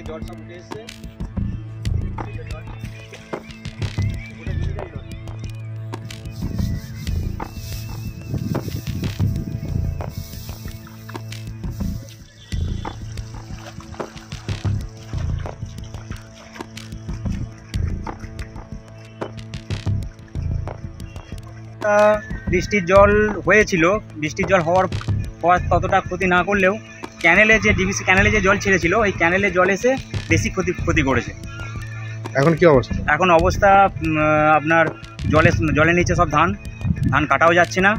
জল সব উঠে এসছে। বৃষ্টির জল হয়েছিল, বৃষ্টির জল হওয়ার পর ততটা ক্ষতি না করলেও ক্যানেলে যে ডিভিসি ক্যানেলে যে জল ছেড়েছিল ওই ক্যানেলে জল এসে বেশি ক্ষতি করেছে। এখন কি অবস্থা? এখন অবস্থা আপনার জলের নিচে সব ধান কাটাও যাচ্ছে না,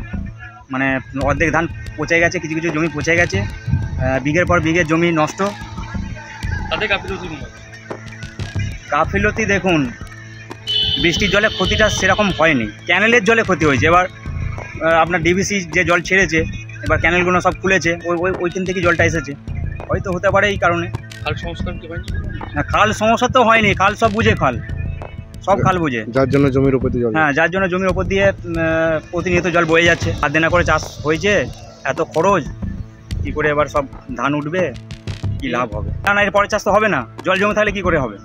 মানে অর্ধেক ধান পচে গেছে, কিছু কিছু জমি পচে গেছে, বিঘের পর বিঘের জমি নষ্ট। তাদের গাফিলতি দেখুন, বৃষ্টির জলে ক্ষতিটা সেরকম হয়নি, ক্যানেলের জলে ক্ষতি হয়েছে। এবার আপনার ডিভিসি যে জল ছেড়েছে, এবার ক্যানেলগুলো সব খুলেছে, ওইখান থেকে জলটা এসেছে, হয়তো হতে পারে এই কারণে। খাল সংস্কার কি হয়নি? না, খাল সমস্যা তো হয়নি, খাল সব বুঝে, সব খাল বুঝে, যার জন্য জমির উপর দিয়ে জল, হ্যাঁ, যার জন্য জমির উপর দিয়ে প্রতিনিয়ত জল বয়ে যাচ্ছে। হাত দেনা করে চাষ হয়েছে, এত খরচ, কী করে এবার সব ধান উঠবে, কি লাভ হবে? না, এর পরে চাষ তো হবে না, জল জমে থাকলে কী করে হবে?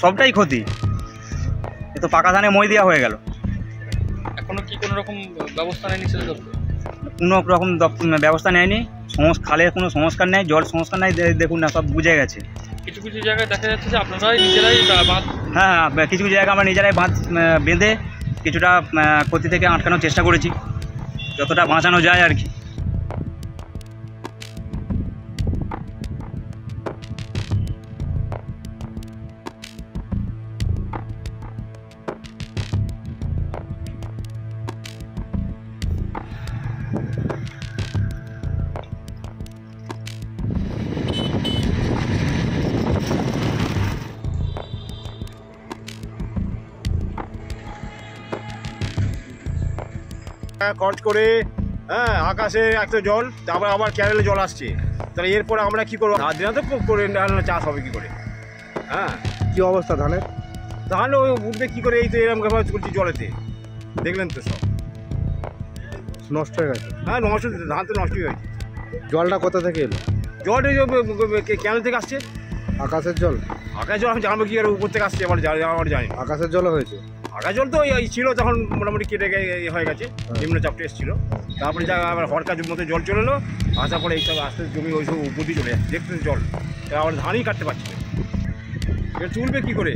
সবটাই ক্ষতি, এ তো পাকা ধানে মই দেওয়া হয়ে গেল। এখনো কি কোনো রকম ব্যবস্থা নেয়নি সেটা দপ্তর? কোনো রকম ব্যবস্থা নেয়নি, খালের কোনো সংস্কার নেই, জল সংস্কার নেই, দেখুন না, সব বুঝে গেছে। কিছু কিছু জায়গায় দেখা যাচ্ছে যে আপনারাই নিজেরাই বাঁধ, হ্যাঁ, কিছু কিছু জায়গায় আমরা নিজেরাই বাঁধ বেঁধে কিছুটা ক্ষতি থেকে আটকানোর চেষ্টা করেছি, যতটা বাঁচানো যায় আর কি। খরচ করে, হ্যাঁ, আকাশে একটা জল, তারপরে আবার ক্যানেলে জল আসছে, তাহলে এরপরে আমরা কী করবো? হাত দিনা তো করে চাষ হবে কী করে? হ্যাঁ, কি অবস্থা ধানের? ধান ওই উঠবে কী করে? এই তো এরকমভাবে চলছে জলেতে, দেখলেন তো, সব নষ্ট হয়ে গেছে। হ্যাঁ, নষ্ট, ধান তো নষ্টই হয়েছে। জলটা কোথা থেকে এলো? জল এই ক্যানেল থেকে আসছে। আকাশের জল? আকাশ জল আমি জানবো কি, আর উপর থেকে আসছে আমার জানি। আকাশের জলও হয়েছে? আকাশ জল তো এই ছিল, তখন মোটামুটি কেটে হয়ে গেছে, নিম্নচাপটা এসেছিলো, তারপরে যা আবার হরকার মতো জল চলে এলো, আসার পরে এইসব আস্তে জমি ওই সব উপর দিয়ে চলে যাচ্ছে, দেখতে জল, আবার ধানই কাটতে পারছি না, এটা চলবে কী করে?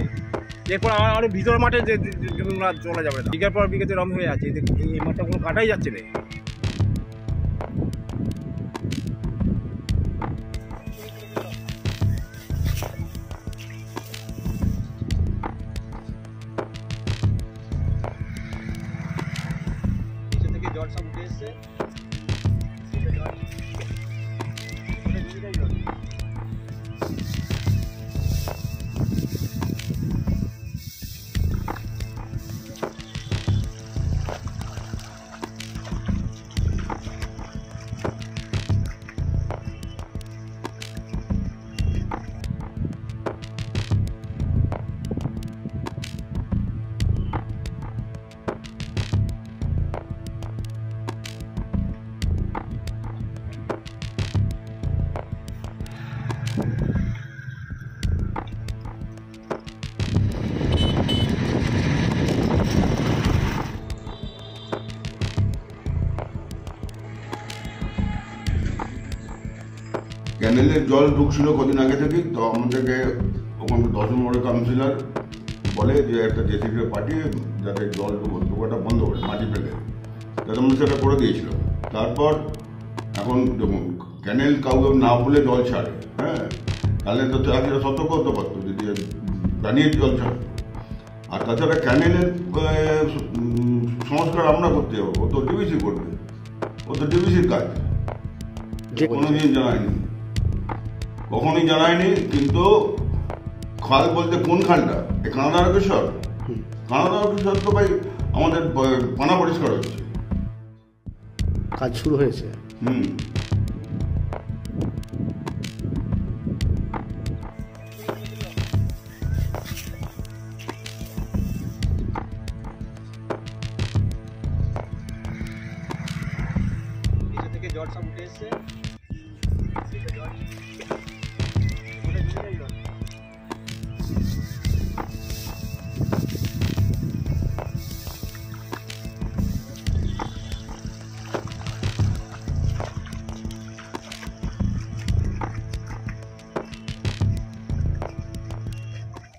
এরপর আরও ভিতর মাঠে চলে যাবে, বিঘের পর বিঘেতে রম হয়ে আছে, এই মাঠটা কোনো কাটাই যাচ্ছে না। জল সব উঠে এসছে। ক্যানেলের জল ঢুকছিল কদিন আগে থেকেই, তো আমাদেরকে ওখানে 10 নম্বরের কাউন্সিলর বলে যে একটা জেসিবি পাঠিয়ে যাতে জল ঢোকাটা বন্ধ করে, মাটি ফেলে, যাতে আমরা সেটা করে দিয়েছিল। তারপর এখন দেখুন, ক্যানেল কাউকে না বলে জল ছাড়ে, হ্যাঁ, তাহলে তো চাষিরা সতর্ক হতে পারতো, যদি জানিয়ে জল ছাড়ে। আর তাছাড়া ক্যানেলের সংস্কার আমরা করতে যাবো, ও তো ডিভিসি করবে, ও তো ডিভিসির কাজ, কোনোদিন কখনই জানায়নি। কিন্তু খাল বলতে কোন খালটা? এই কানাডার অফিসর তো ভাই আমাদের পানা পরিষ্কার হচ্ছে, কাজ শুরু হয়েছে। জল সব উঠে এসছে।